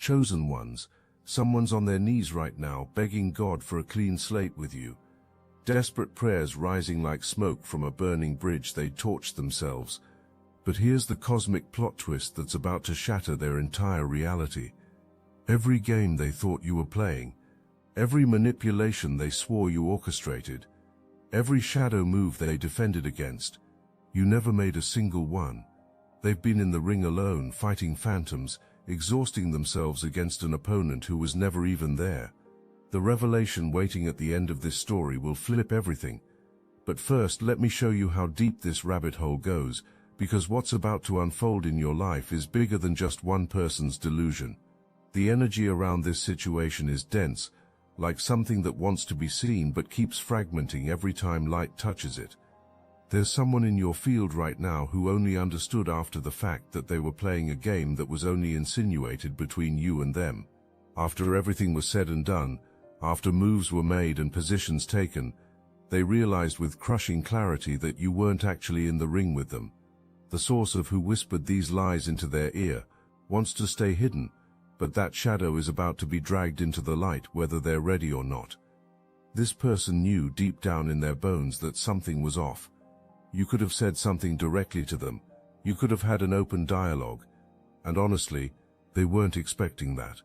Chosen ones, someone's on their knees right now begging God for a clean slate with you. Desperate prayers rising like smoke from a burning bridge they torched themselves. But here's the cosmic plot twist that's about to shatter their entire reality. Every game they thought you were playing, every manipulation they swore you orchestrated, every shadow move they defended against, you never made a single one. They've been in the ring alone, fighting phantoms, exhausting themselves against an opponent who was never even there. The revelation waiting at the end of this story will flip everything. But first, let me show you how deep this rabbit hole goes, because what's about to unfold in your life is bigger than just one person's delusion. The energy around this situation is dense, like something that wants to be seen but keeps fragmenting every time light touches it. There's someone in your field right now who only understood after the fact that they were playing a game that was only insinuated between you and them. After everything was said and done, after moves were made and positions taken, they realized with crushing clarity that you weren't actually in the ring with them. The source of who whispered these lies into their ear wants to stay hidden, but that shadow is about to be dragged into the light whether they're ready or not. This person knew deep down in their bones that something was off. You could have said something directly to them. You could have had an open dialogue. And honestly, they weren't expecting that.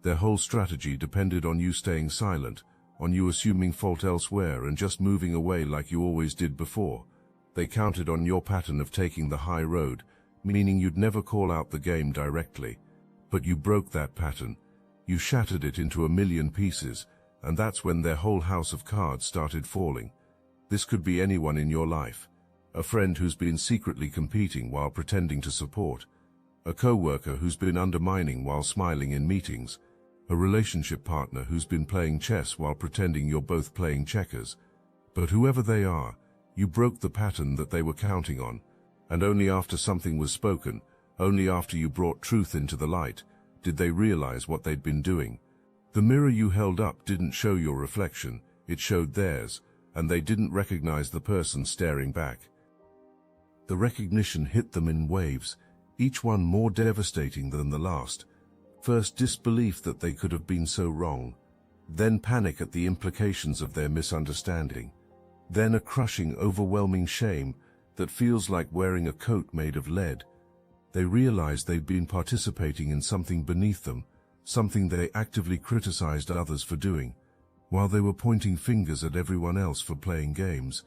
Their whole strategy depended on you staying silent, on you assuming fault elsewhere and just moving away like you always did before. They counted on your pattern of taking the high road, meaning you'd never call out the game directly. But you broke that pattern. You shattered it into a million pieces, and that's when their whole house of cards started falling. This could be anyone in your life. A friend who's been secretly competing while pretending to support. A co-worker who's been undermining while smiling in meetings. A relationship partner who's been playing chess while pretending you're both playing checkers. But whoever they are, you broke the pattern that they were counting on. And only after something was spoken, only after you brought truth into the light, did they realize what they'd been doing. The mirror you held up didn't show your reflection, it showed theirs, and they didn't recognize the person staring back. The recognition hit them in waves, each one more devastating than the last. First disbelief that they could have been so wrong, then panic at the implications of their misunderstanding, then a crushing, overwhelming shame that feels like wearing a coat made of lead. They realized they'd been participating in something beneath them, something they actively criticized others for doing. While they were pointing fingers at everyone else for playing games,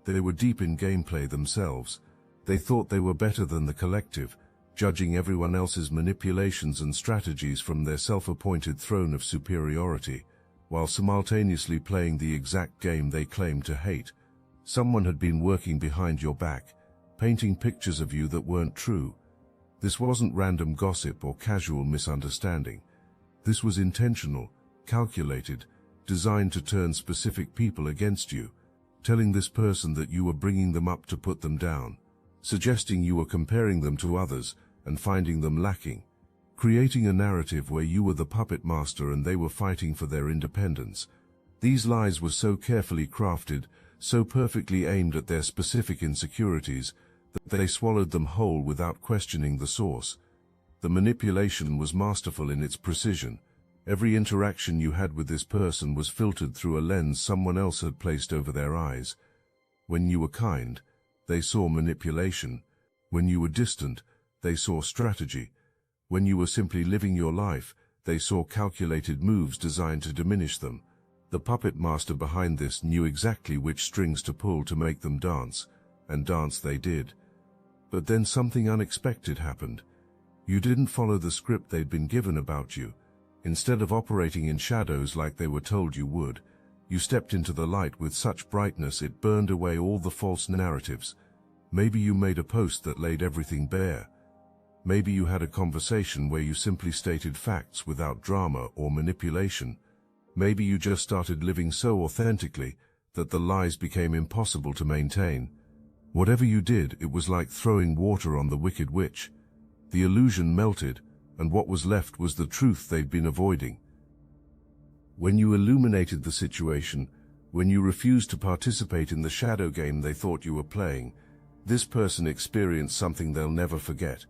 they were deep in gameplay themselves. They thought they were better than the collective, judging everyone else's manipulations and strategies from their self-appointed throne of superiority, while simultaneously playing the exact game they claimed to hate. Someone had been working behind your back, painting pictures of you that weren't true. This wasn't random gossip or casual misunderstanding. This was intentional, calculated, designed to turn specific people against you, telling this person that you were bringing them up to put them down, suggesting you were comparing them to others and finding them lacking, creating a narrative where you were the puppet master and they were fighting for their independence. These lies were so carefully crafted, so perfectly aimed at their specific insecurities, that they swallowed them whole without questioning the source. The manipulation was masterful in its precision. Every interaction you had with this person was filtered through a lens someone else had placed over their eyes. When you were kind, they saw manipulation. When you were distant, they saw strategy. When you were simply living your life, they saw calculated moves designed to diminish them. The puppet master behind this knew exactly which strings to pull to make them dance, and dance they did. But then something unexpected happened. You didn't follow the script they'd been given about you. Instead of operating in shadows like they were told you would, you stepped into the light with such brightness it burned away all the false narratives. Maybe you made a post that laid everything bare. Maybe you had a conversation where you simply stated facts without drama or manipulation. Maybe you just started living so authentically that the lies became impossible to maintain. Whatever you did, it was like throwing water on the wicked witch. The illusion melted, and what was left was the truth they'd been avoiding. When you illuminated the situation, when you refused to participate in the shadow game they thought you were playing, this person experienced something they'll never forget.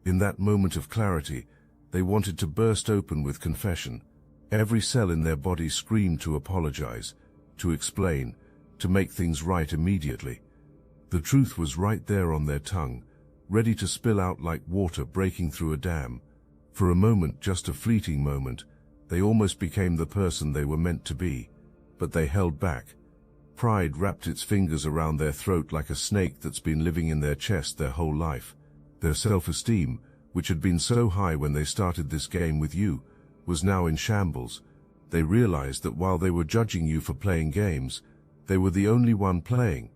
In that moment of clarity, They wanted to burst open with confession. Every cell in their body screamed to apologize, to explain, to make things right immediately. The truth was right there on their tongue, ready to spill out like water breaking through a dam. For a moment, just a fleeting moment, they almost became the person they were meant to be. But they held back. Pride wrapped its fingers around their throat like a snake that's been living in their chest their whole life. Their self-esteem, which had been so high when they started this game with you, was now in shambles. They realized that while they were judging you for playing games, they were the only one playing.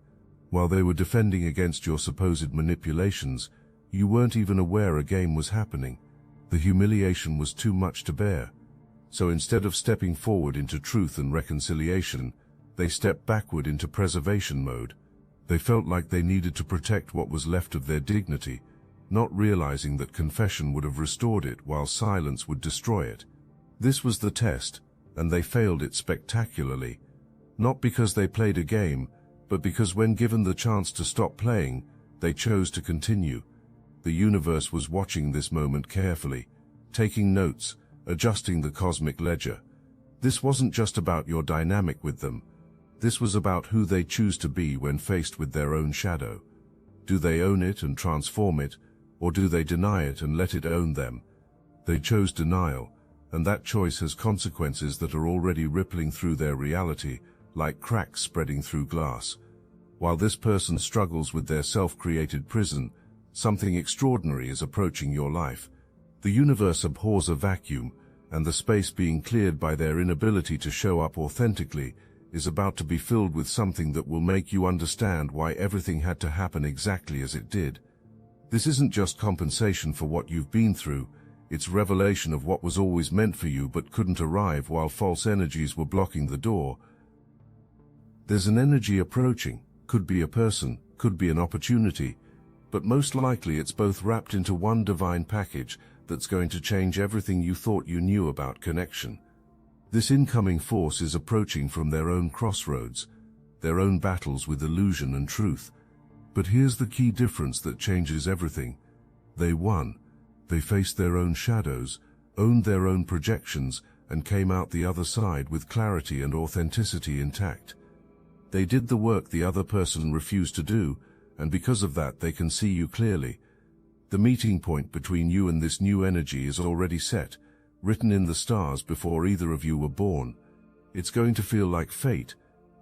While they were defending against your supposed manipulations, you weren't even aware a game was happening. The humiliation was too much to bear. So instead of stepping forward into truth and reconciliation, they stepped backward into preservation mode. They felt like they needed to protect what was left of their dignity, not realizing that confession would have restored it while silence would destroy it. This was the test, and they failed it spectacularly. Not because they played a game, but because when given the chance to stop playing, they chose to continue. The universe was watching this moment carefully, taking notes, adjusting the cosmic ledger. This wasn't just about your dynamic with them. This was about who they choose to be when faced with their own shadow. Do they own it and transform it, or do they deny it and let it own them? They chose denial, and that choice has consequences that are already rippling through their reality, like cracks spreading through glass. While this person struggles with their self-created prison, something extraordinary is approaching your life. The universe abhors a vacuum, and the space being cleared by their inability to show up authentically is about to be filled with something that will make you understand why everything had to happen exactly as it did. This isn't just compensation for what you've been through, it's revelation of what was always meant for you but couldn't arrive while false energies were blocking the door. There's an energy approaching, could be a person, could be an opportunity, but most likely it's both wrapped into one divine package that's going to change everything you thought you knew about connection. This incoming force is approaching from their own crossroads, their own battles with illusion and truth. But here's the key difference that changes everything. They won. They faced their own shadows, owned their own projections, and came out the other side with clarity and authenticity intact. They did the work the other person refused to do, and because of that they can see you clearly. The meeting point between you and this new energy is already set, written in the stars before either of you were born. It's going to feel like fate,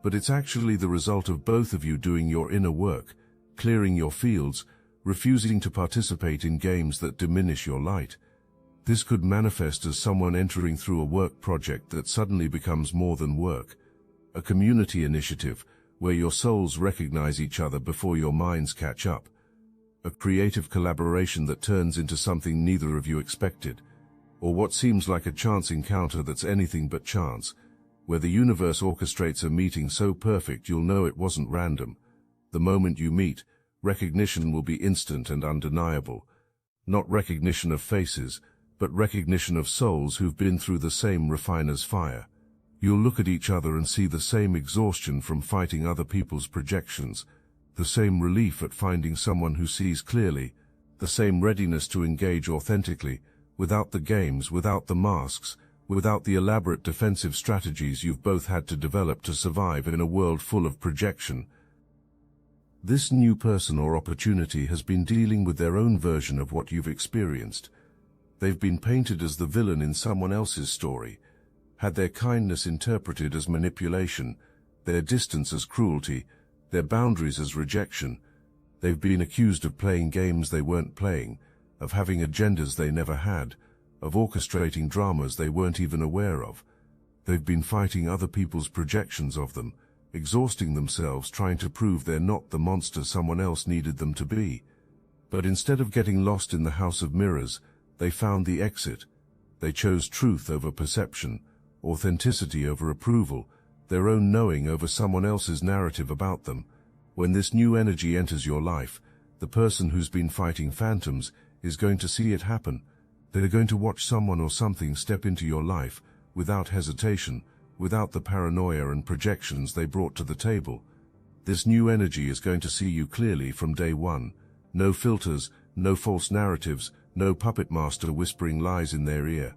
but it's actually the result of both of you doing your inner work, clearing your fields, refusing to participate in games that diminish your light. This could manifest as someone entering through a work project that suddenly becomes more than work, a community initiative where your souls recognize each other before your minds catch up, a creative collaboration that turns into something neither of you expected, or what seems like a chance encounter that's anything but chance, where the universe orchestrates a meeting so perfect you'll know it wasn't random. The moment you meet, recognition will be instant and undeniable. Not recognition of faces, but recognition of souls who've been through the same refiner's fire. You'll look at each other and see the same exhaustion from fighting other people's projections, the same relief at finding someone who sees clearly, the same readiness to engage authentically, without the games, without the masks, without the elaborate defensive strategies you've both had to develop to survive in a world full of projection. This new person or opportunity has been dealing with their own version of what you've experienced. They've been painted as the villain in someone else's story, had their kindness interpreted as manipulation, their distance as cruelty, their boundaries as rejection. They've been accused of playing games they weren't playing, of having agendas they never had, of orchestrating dramas they weren't even aware of. They've been fighting other people's projections of them, exhausting themselves trying to prove they're not the monster someone else needed them to be. But instead of getting lost in the house of mirrors, they found the exit. They chose truth over perception, authenticity over approval, their own knowing over someone else's narrative about them. When this new energy enters your life, the person who's been fighting phantoms is going to see it happen. They're going to watch someone or something step into your life, without hesitation, without the paranoia and projections they brought to the table. This new energy is going to see you clearly from day one. No filters, no false narratives, no puppet master whispering lies in their ear,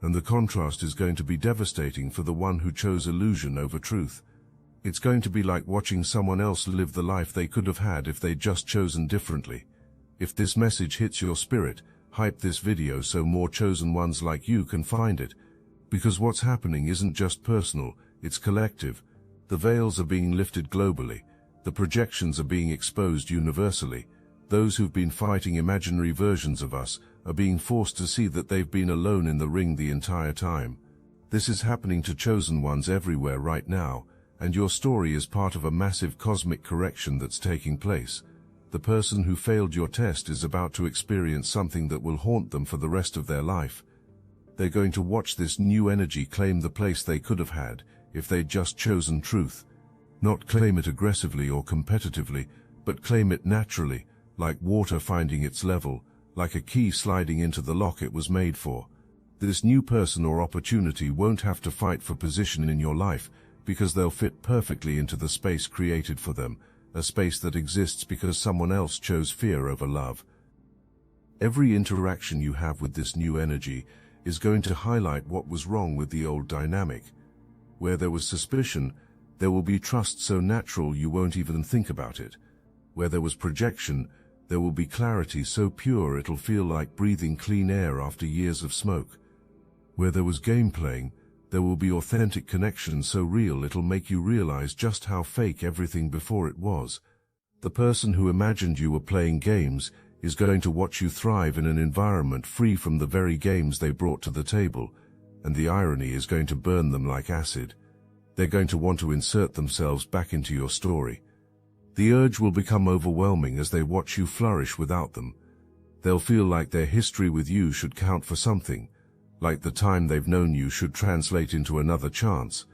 and the contrast is going to be devastating for the one who chose illusion over truth. It's going to be like watching someone else live the life they could have had if they'd just chosen differently. If this message hits your spirit, hype this video so more chosen ones like you can find it. Because what's happening isn't just personal, it's collective. The veils are being lifted globally. The projections are being exposed universally. Those who've been fighting imaginary versions of us are being forced to see that they've been alone in the ring the entire time. This is happening to chosen ones everywhere right now, and your story is part of a massive cosmic correction that's taking place. The person who failed your test is about to experience something that will haunt them for the rest of their life. They're going to watch this new energy claim the place they could have had if they'd just chosen truth. Not claim it aggressively or competitively, but claim it naturally, like water finding its level, like a key sliding into the lock it was made for. This new person or opportunity won't have to fight for position in your life because they'll fit perfectly into the space created for them, a space that exists because someone else chose fear over love. Every interaction you have with this new energy is going to highlight what was wrong with the old dynamic. Where there was suspicion, there will be trust so natural you won't even think about it. Where there was projection, there will be clarity so pure it'll feel like breathing clean air after years of smoke. Where there was game playing, there will be authentic connection so real it'll make you realize just how fake everything before it was. The person who imagined you were playing games is going to watch you thrive in an environment free from the very games they brought to the table, and the irony is going to burn them like acid. They're going to want to insert themselves back into your story. The urge will become overwhelming as they watch you flourish without them. They'll feel like their history with you should count for something, like the time they've known you should translate into another chance.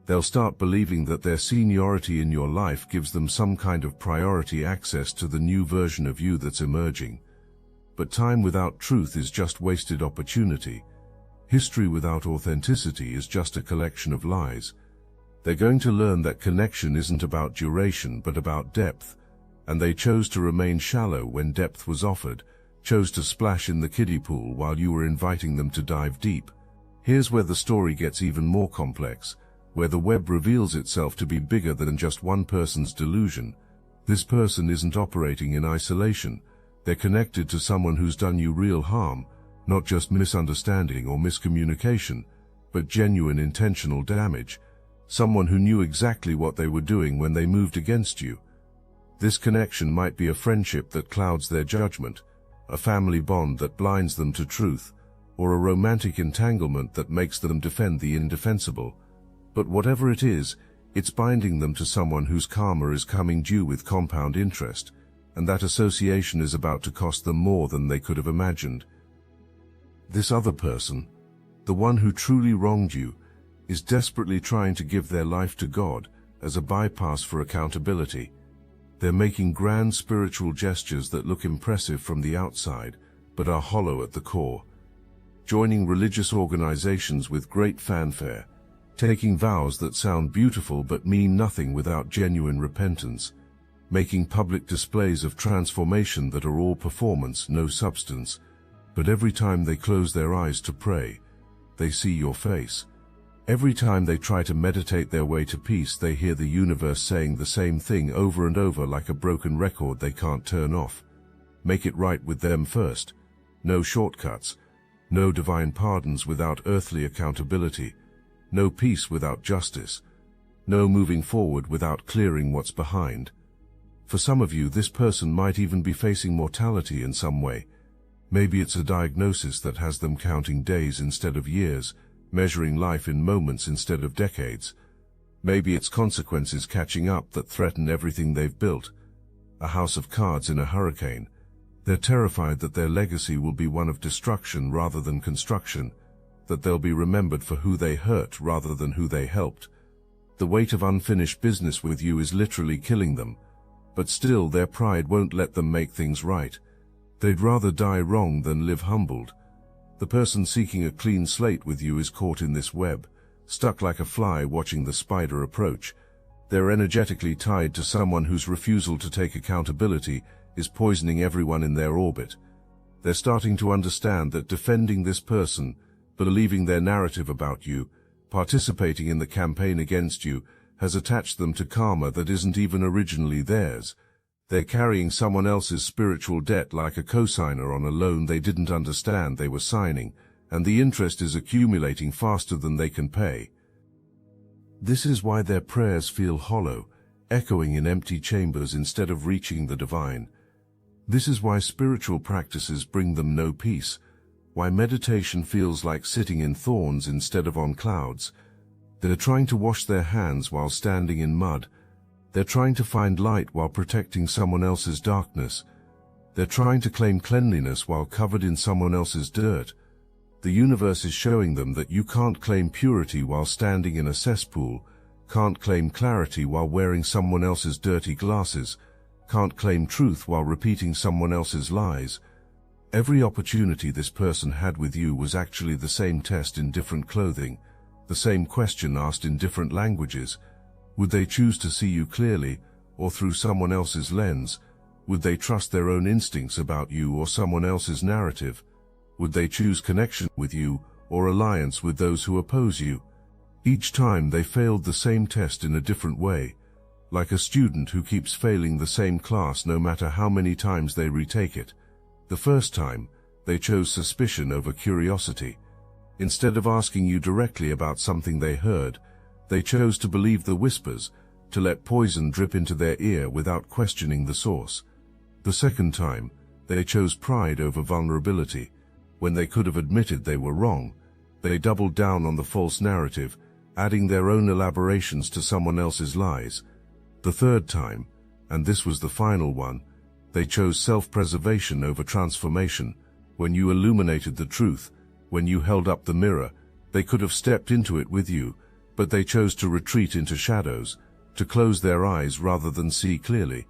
They'll start believing that their seniority in your life gives them some kind of priority access to the new version of you that's emerging. But time without truth is just wasted opportunity. History without authenticity is just a collection of lies. They're going to learn that connection isn't about duration but about depth, and they chose to remain shallow when depth was offered, chose to splash in the kiddie pool while you were inviting them to dive deep. Here's where the story gets even more complex, where the web reveals itself to be bigger than just one person's delusion. This person isn't operating in isolation. They're connected to someone who's done you real harm, not just misunderstanding or miscommunication, but genuine intentional damage. Someone who knew exactly what they were doing when they moved against you. This connection might be a friendship that clouds their judgment, a family bond that blinds them to truth, or a romantic entanglement that makes them defend the indefensible. But whatever it is, it's binding them to someone whose karma is coming due with compound interest, and that association is about to cost them more than they could have imagined. This other person, the one who truly wronged you, is desperately trying to give their life to God as a bypass for accountability. They're making grand spiritual gestures that look impressive from the outside, but are hollow at the core. Joining religious organizations with great fanfare, taking vows that sound beautiful but mean nothing without genuine repentance, making public displays of transformation that are all performance, no substance, but every time they close their eyes to pray, they see your face. Every time they try to meditate their way to peace, they hear the universe saying the same thing over and over like a broken record they can't turn off. Make it right with them first. No shortcuts. No divine pardons without earthly accountability. No peace without justice. No moving forward without clearing what's behind. For some of you, this person might even be facing mortality in some way. Maybe it's a diagnosis that has them counting days instead of years, measuring life in moments instead of decades. Maybe it's consequences catching up that threaten everything they've built. A house of cards in a hurricane. They're terrified that their legacy will be one of destruction rather than construction, that they'll be remembered for who they hurt rather than who they helped. The weight of unfinished business with you is literally killing them, but still their pride won't let them make things right. They'd rather die wrong than live humbled. The person seeking a clean slate with you is caught in this web, stuck like a fly watching the spider approach. They're energetically tied to someone whose refusal to take accountability is poisoning everyone in their orbit. They're starting to understand that defending this person, believing their narrative about you, participating in the campaign against you, has attached them to karma that isn't even originally theirs. They're carrying someone else's spiritual debt like a cosigner on a loan they didn't understand they were signing, and the interest is accumulating faster than they can pay. This is why their prayers feel hollow, echoing in empty chambers instead of reaching the divine. This is why spiritual practices bring them no peace, why meditation feels like sitting in thorns instead of on clouds. They're trying to wash their hands while standing in mud. They're trying to find light while protecting someone else's darkness. They're trying to claim cleanliness while covered in someone else's dirt. The universe is showing them that you can't claim purity while standing in a cesspool, can't claim clarity while wearing someone else's dirty glasses, can't claim truth while repeating someone else's lies. Every opportunity this person had with you was actually the same test in different clothing, the same question asked in different languages. Would they choose to see you clearly, or through someone else's lens? Would they trust their own instincts about you or someone else's narrative? Would they choose connection with you, or alliance with those who oppose you? Each time they failed the same test in a different way, like a student who keeps failing the same class no matter how many times they retake it. The first time, they chose suspicion over curiosity. Instead of asking you directly about something they heard, they chose to believe the whispers, to let poison drip into their ear without questioning the source. The second time, they chose pride over vulnerability. When they could have admitted they were wrong, they doubled down on the false narrative, adding their own elaborations to someone else's lies. The third time, and this was the final one, they chose self-preservation over transformation. When you illuminated the truth, when you held up the mirror, they could have stepped into it with you, but they chose to retreat into shadows, to close their eyes rather than see clearly.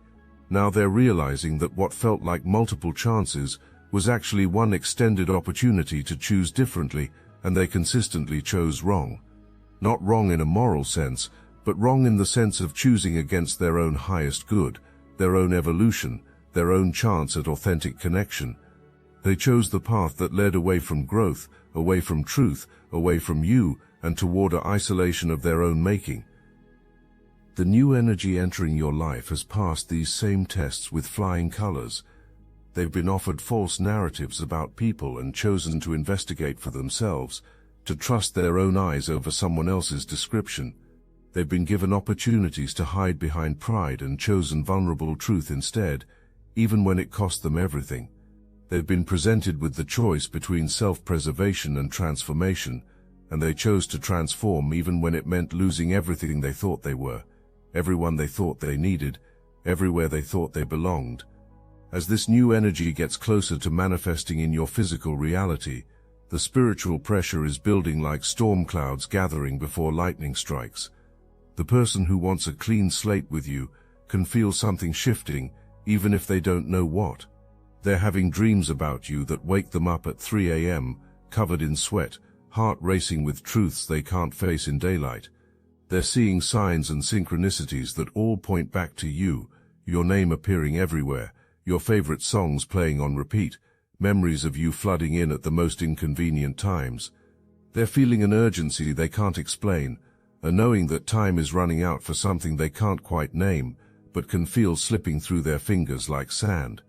Now they're realizing that what felt like multiple chances was actually one extended opportunity to choose differently, and they consistently chose wrong. Not wrong in a moral sense, but wrong in the sense of choosing against their own highest good, their own evolution, their own chance at authentic connection. They chose the path that led away from growth, away from truth, away from you, and toward an isolation of their own making. The new energy entering your life has passed these same tests with flying colors. They've been offered false narratives about people and chosen to investigate for themselves, to trust their own eyes over someone else's description. They've been given opportunities to hide behind pride and chosen vulnerable truth instead, even when it cost them everything. They've been presented with the choice between self-preservation and transformation, and they chose to transform even when it meant losing everything they thought they were, everyone they thought they needed, everywhere they thought they belonged. As this new energy gets closer to manifesting in your physical reality, the spiritual pressure is building like storm clouds gathering before lightning strikes. The person who wants a clean slate with you can feel something shifting, even if they don't know what. They're having dreams about you that wake them up at 3 a.m., covered in sweat, heart racing with truths they can't face in daylight. They're seeing signs and synchronicities that all point back to you, your name appearing everywhere, your favorite songs playing on repeat, memories of you flooding in at the most inconvenient times. They're feeling an urgency they can't explain, a knowing that time is running out for something they can't quite name, but can feel slipping through their fingers like sand.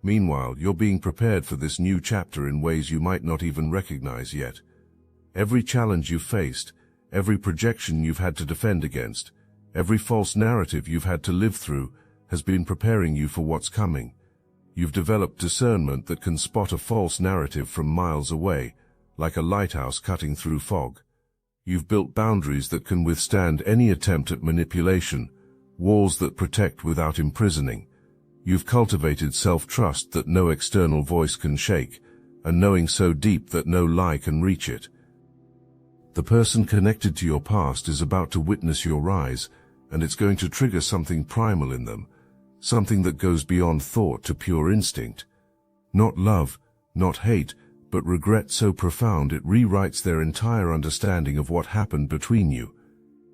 Meanwhile, you're being prepared for this new chapter in ways you might not even recognize yet. Every challenge you've faced, every projection you've had to defend against, every false narrative you've had to live through, has been preparing you for what's coming. You've developed discernment that can spot a false narrative from miles away, like a lighthouse cutting through fog. You've built boundaries that can withstand any attempt at manipulation, walls that protect without imprisoning. You've cultivated self-trust that no external voice can shake, and knowing so deep that no lie can reach it. The person connected to your past is about to witness your rise, and it's going to trigger something primal in them, something that goes beyond thought to pure instinct. Not love, not hate, but regret so profound it rewrites their entire understanding of what happened between you.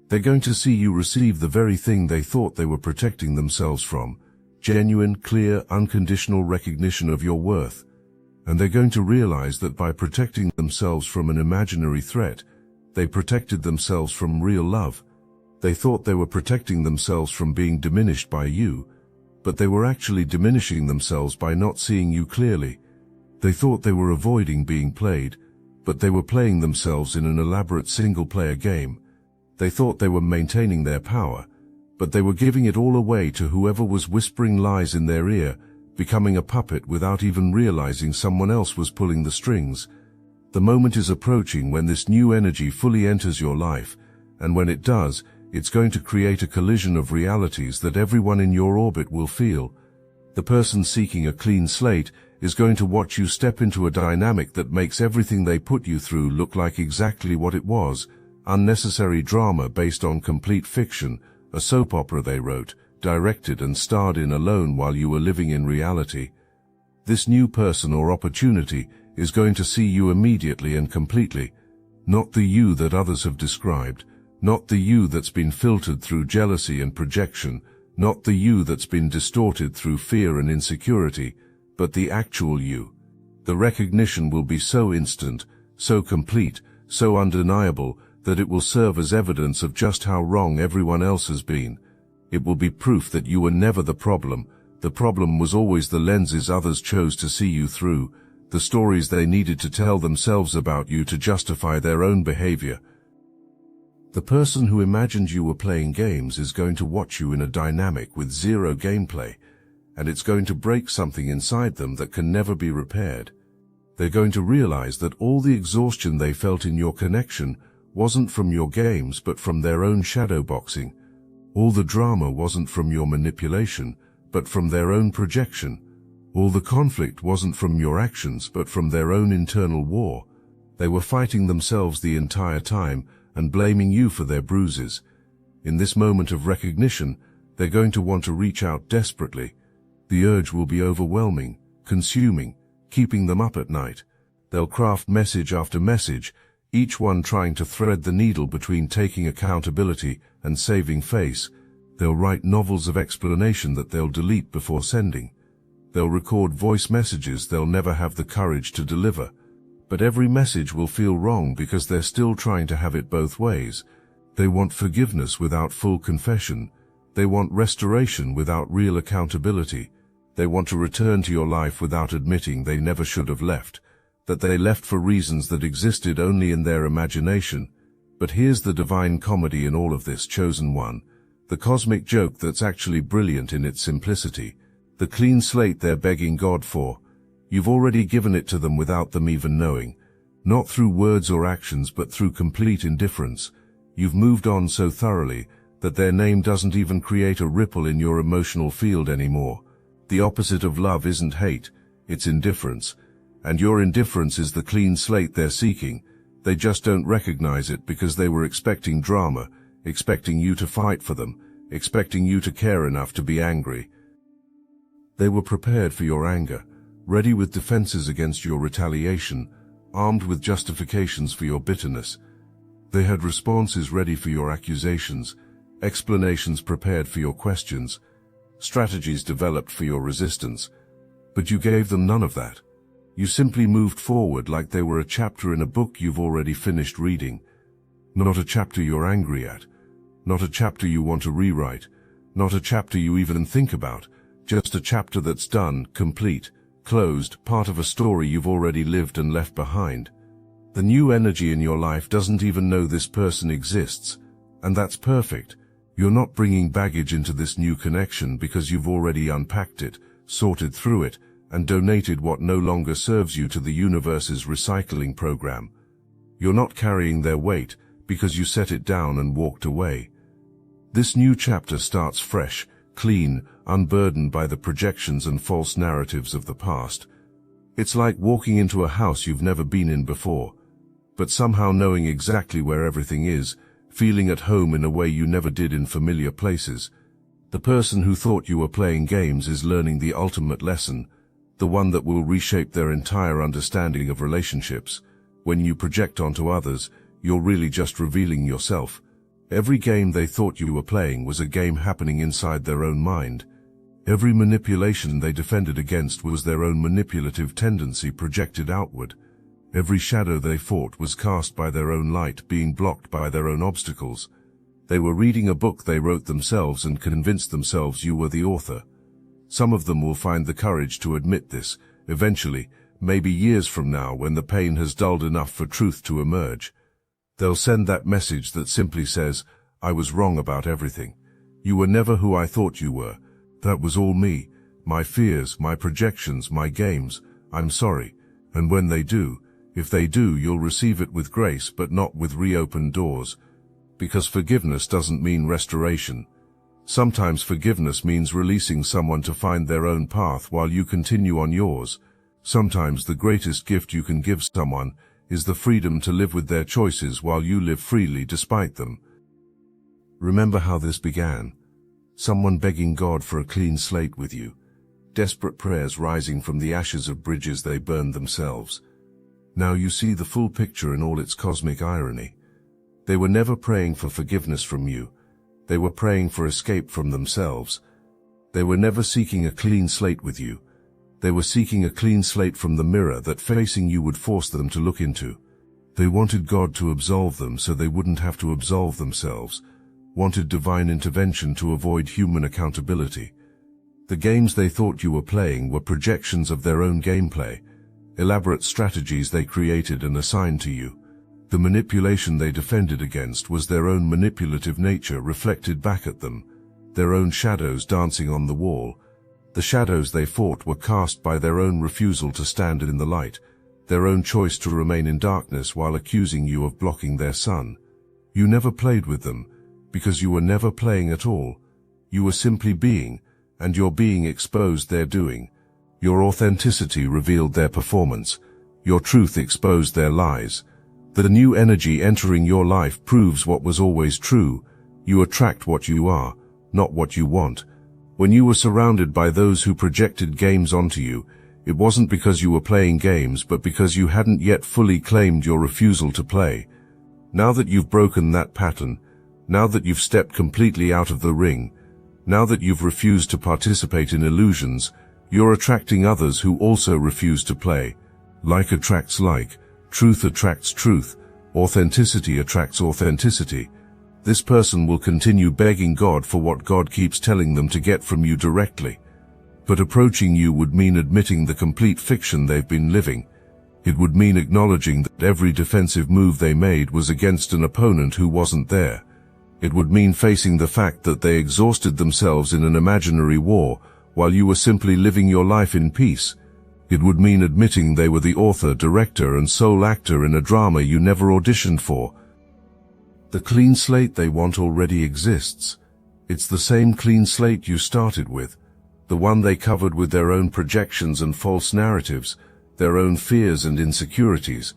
They're going to see you receive the very thing they thought they were protecting themselves from, genuine, clear, unconditional recognition of your worth. And they're going to realize that by protecting themselves from an imaginary threat, they protected themselves from real love. They thought they were protecting themselves from being diminished by you, but they were actually diminishing themselves by not seeing you clearly. They thought they were avoiding being played, but they were playing themselves in an elaborate single-player game. They thought they were maintaining their power, but they were giving it all away to whoever was whispering lies in their ear, becoming a puppet without even realizing someone else was pulling the strings. The moment is approaching when this new energy fully enters your life, and when it does, it's going to create a collision of realities that everyone in your orbit will feel. The person seeking a clean slate is going to watch you step into a dynamic that makes everything they put you through look like exactly what it was: unnecessary drama based on complete fiction, a soap opera they wrote, directed and starred in alone while you were living in reality. This new person or opportunity is going to see you immediately and completely, not the you that others have described, not the you that's been filtered through jealousy and projection, not the you that's been distorted through fear and insecurity, but the actual you. The recognition will be so instant, so complete, so undeniable, that it will serve as evidence of just how wrong everyone else has been. It will be proof that you were never the problem was always the lenses others chose to see you through, the stories they needed to tell themselves about you to justify their own behavior. The person who imagined you were playing games is going to watch you in a dynamic with zero gameplay, and it's going to break something inside them that can never be repaired. They're going to realize that all the exhaustion they felt in your connection wasn't from your games but from their own shadowboxing. All the drama wasn't from your manipulation, but from their own projection. All the conflict wasn't from your actions but from their own internal war. They were fighting themselves the entire time and blaming you for their bruises. In this moment of recognition, they're going to want to reach out desperately. The urge will be overwhelming, consuming, keeping them up at night. They'll craft message after message, each one trying to thread the needle between taking accountability and saving face. They'll write novels of explanation that they'll delete before sending. They'll record voice messages they'll never have the courage to deliver. But every message will feel wrong because they're still trying to have it both ways. They want forgiveness without full confession. They want restoration without real accountability. They want to return to your life without admitting they never should have left, that they left for reasons that existed only in their imagination. But here's the divine comedy in all of this, chosen one, the cosmic joke that's actually brilliant in its simplicity, the clean slate they're begging God for. You've already given it to them without them even knowing, not through words or actions but through complete indifference. You've moved on so thoroughly that their name doesn't even create a ripple in your emotional field anymore. The opposite of love isn't hate, it's indifference. And your indifference is the clean slate they're seeking. They just don't recognize it because they were expecting drama, expecting you to fight for them, expecting you to care enough to be angry. They were prepared for your anger, ready with defenses against your retaliation, armed with justifications for your bitterness. They had responses ready for your accusations, explanations prepared for your questions, strategies developed for your resistance. But you gave them none of that. You simply moved forward like they were a chapter in a book you've already finished reading. Not a chapter you're angry at, not a chapter you want to rewrite, not a chapter you even think about, just a chapter that's done, complete, closed, part of a story you've already lived and left behind. The new energy in your life doesn't even know this person exists, and that's perfect. You're not bringing baggage into this new connection because you've already unpacked it, sorted through it, and donated what no longer serves you to the universe's recycling program. You're not carrying their weight because you set it down and walked away. This new chapter starts fresh, clean, unburdened by the projections and false narratives of the past. It's like walking into a house you've never been in before, but somehow knowing exactly where everything is, feeling at home in a way you never did in familiar places. The person who thought you were playing games is learning the ultimate lesson, the one that will reshape their entire understanding of relationships. When you project onto others, you're really just revealing yourself. Every game they thought you were playing was a game happening inside their own mind. Every manipulation they defended against was their own manipulative tendency projected outward. Every shadow they fought was cast by their own light, being blocked by their own obstacles. They were reading a book they wrote themselves and convinced themselves you were the author. Some of them will find the courage to admit this, eventually, maybe years from now, when the pain has dulled enough for truth to emerge. They'll send that message that simply says, "I was wrong about everything. You were never who I thought you were. That was all me, my fears, my projections, my games. I'm sorry." And when they do, if they do, you'll receive it with grace, but not with reopened doors. Because forgiveness doesn't mean restoration. Sometimes forgiveness means releasing someone to find their own path while you continue on yours. Sometimes the greatest gift you can give someone is the freedom to live with their choices while you live freely despite them. Remember how this began. Someone begging God for a clean slate with you. Desperate prayers rising from the ashes of bridges they burned themselves. Now you see the full picture in all its cosmic irony. They were never praying for forgiveness from you. They were praying for escape from themselves. They were never seeking a clean slate with you. They were seeking a clean slate from the mirror that facing you would force them to look into. They wanted God to absolve them so they wouldn't have to absolve themselves. Wanted divine intervention to avoid human accountability. The games they thought you were playing were projections of their own gameplay, elaborate strategies they created and assigned to you. The manipulation they defended against was their own manipulative nature reflected back at them, their own shadows dancing on the wall. The shadows they fought were cast by their own refusal to stand in the light, their own choice to remain in darkness while accusing you of blocking their sun. You never played with them, because you were never playing at all. You were simply being, and your being exposed their doing. Your authenticity revealed their performance. Your truth exposed their lies. The new energy entering your life proves what was always true. You attract what you are, not what you want. When you were surrounded by those who projected games onto you, it wasn't because you were playing games, but because you hadn't yet fully claimed your refusal to play. Now that you've broken that pattern, now that you've stepped completely out of the ring, now that you've refused to participate in illusions, you're attracting others who also refuse to play. Like attracts like. Truth attracts truth. Authenticity attracts authenticity. This person will continue begging God for what God keeps telling them to get from you directly. But approaching you would mean admitting the complete fiction they've been living. It would mean acknowledging that every defensive move they made was against an opponent who wasn't there. It would mean facing the fact that they exhausted themselves in an imaginary war while you were simply living your life in peace. It would mean admitting they were the author, director, and sole actor in a drama you never auditioned for. The clean slate they want already exists. It's the same clean slate you started with, the one they covered with their own projections and false narratives, their own fears and insecurities.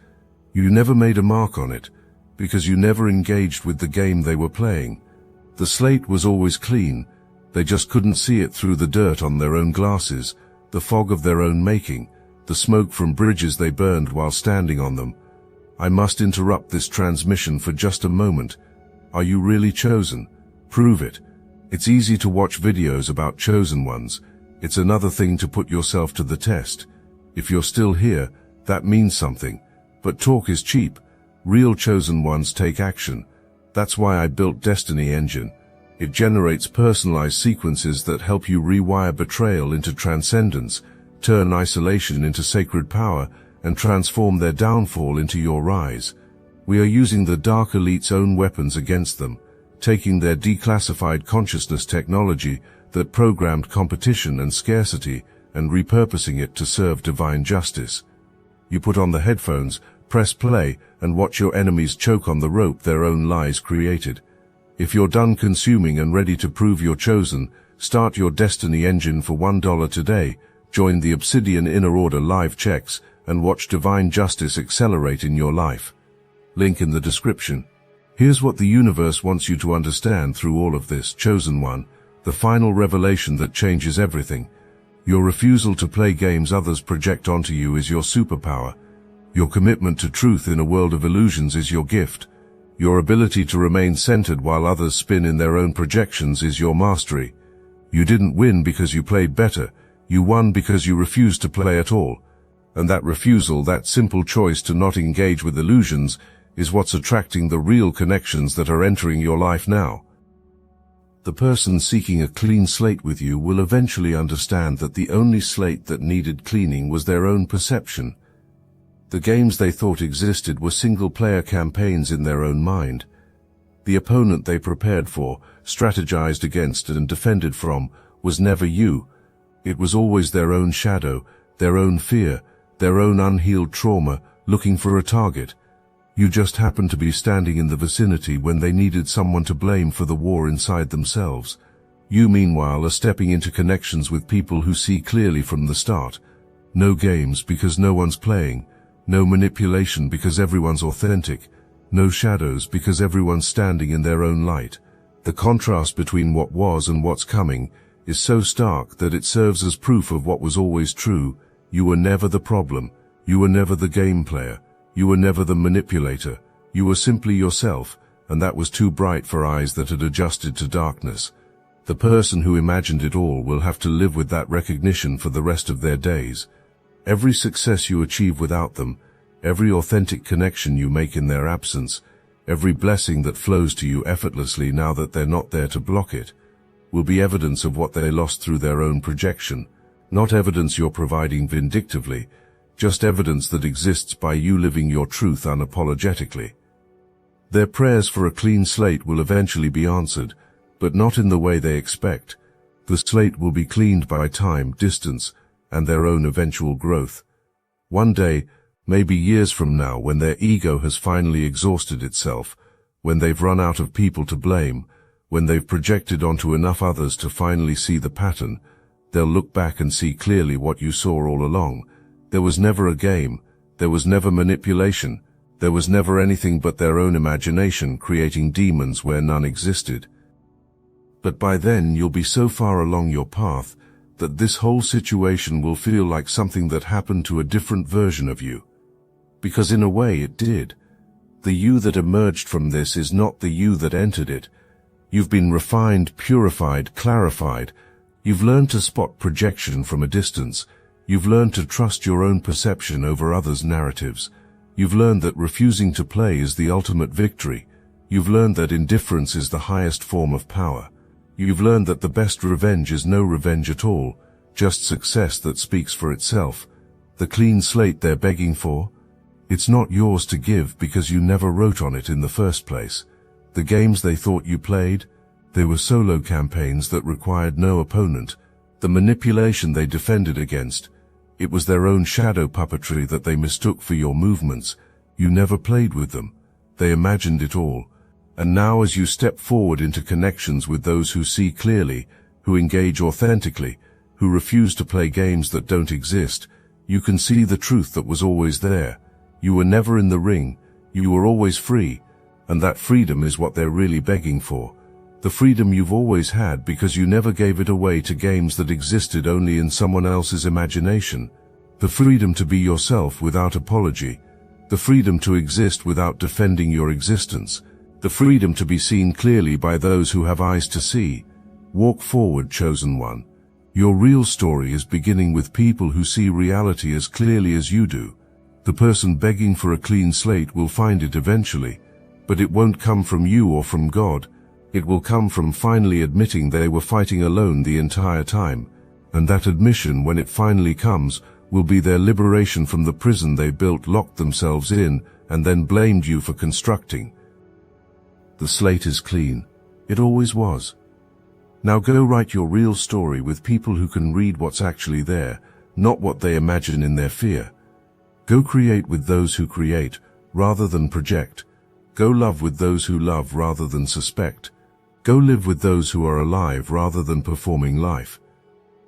You never made a mark on it, because you never engaged with the game they were playing. The slate was always clean. They just couldn't see it through the dirt on their own glasses, the fog of their own making, the smoke from bridges they burned while standing on them. I must interrupt this transmission for just a moment. Are you really chosen? Prove it. It's easy to watch videos about chosen ones. It's another thing to put yourself to the test. If you're still here, that means something. But talk is cheap. Real chosen ones take action. That's why I built Destiny Engine. It generates personalized sequences that help you rewire betrayal into transcendence, turn isolation into sacred power, and transform their downfall into your rise. We are using the Dark Elite's own weapons against them, taking their declassified consciousness technology that programmed competition and scarcity and repurposing it to serve divine justice. You put on the headphones, press play, and watch your enemies choke on the rope their own lies created. If you're done consuming and ready to prove you're chosen, start your Destiny Engine for $1 today, join the Obsidian Inner Order live checks, and watch divine justice accelerate in your life. Link in the description. Here's what the universe wants you to understand through all of this, chosen one, the final revelation that changes everything. Your refusal to play games others project onto you is your superpower. Your commitment to truth in a world of illusions is your gift. Your ability to remain centered while others spin in their own projections is your mastery. You didn't win because you played better. You won because you refused to play at all. And that refusal, that simple choice to not engage with illusions, is what's attracting the real connections that are entering your life now. The person seeking a clean slate with you will eventually understand that the only slate that needed cleaning was their own perception. The games they thought existed were single-player campaigns in their own mind. The opponent they prepared for, strategized against and defended from, was never you. It was always their own shadow, their own fear, their own unhealed trauma, looking for a target. You just happened to be standing in the vicinity when they needed someone to blame for the war inside themselves. You, meanwhile, are stepping into connections with people who see clearly from the start. No games because no one's playing. No manipulation because everyone's authentic. No shadows because everyone's standing in their own light. The contrast between what was and what's coming is so stark that it serves as proof of what was always true. You were never the problem. You were never the game player. You were never the manipulator. You were simply yourself, and that was too bright for eyes that had adjusted to darkness. The person who imagined it all will have to live with that recognition for the rest of their days. Every success you achieve without them, every authentic connection you make in their absence, every blessing that flows to you effortlessly now that they're not there to block it, will be evidence of what they lost through their own projection, not evidence you're providing vindictively, just evidence that exists by you living your truth unapologetically. Their prayers for a clean slate will eventually be answered, but not in the way they expect. The slate will be cleaned by time, distance, and their own eventual growth. One day, maybe years from now, when their ego has finally exhausted itself, when they've run out of people to blame, when they've projected onto enough others to finally see the pattern, they'll look back and see clearly what you saw all along. There was never a game, there was never manipulation, there was never anything but their own imagination creating demons where none existed. But by then you'll be so far along your path that this whole situation will feel like something that happened to a different version of you. Because in a way it did. The you that emerged from this is not the you that entered it. You've been refined, purified, clarified. You've learned to spot projection from a distance. You've learned to trust your own perception over others' narratives. You've learned that refusing to play is the ultimate victory. You've learned that indifference is the highest form of power. You've learned that the best revenge is no revenge at all, just success that speaks for itself. The clean slate they're begging for? It's not yours to give because you never wrote on it in the first place. The games they thought you played? They were solo campaigns that required no opponent. The manipulation they defended against, it was their own shadow puppetry that they mistook for your movements. You never played with them. They imagined it all. And now as you step forward into connections with those who see clearly, who engage authentically, who refuse to play games that don't exist, you can see the truth that was always there. You were never in the ring. You were always free. And that freedom is what they're really begging for. The freedom you've always had because you never gave it away to games that existed only in someone else's imagination. The freedom to be yourself without apology. The freedom to exist without defending your existence. The freedom to be seen clearly by those who have eyes to see. Walk forward, chosen one. Your real story is beginning with people who see reality as clearly as you do. The person begging for a clean slate will find it eventually, but it won't come from you or from God. It will come from finally admitting they were fighting alone the entire time, and that admission, when it finally comes, will be their liberation from the prison they built, locked themselves in, and then blamed you for constructing. The slate is clean. It always was. Now go write your real story with people who can read what's actually there, not what they imagine in their fear. Go create with those who create, rather than project. Go love with those who love rather than suspect. Go live with those who are alive rather than performing life.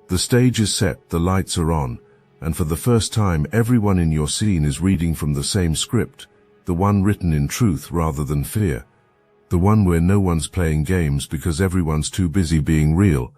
The stage is set, the lights are on, and for the first time everyone in your scene is reading from the same script, the one written in truth rather than fear. The one where no one's playing games because everyone's too busy being real,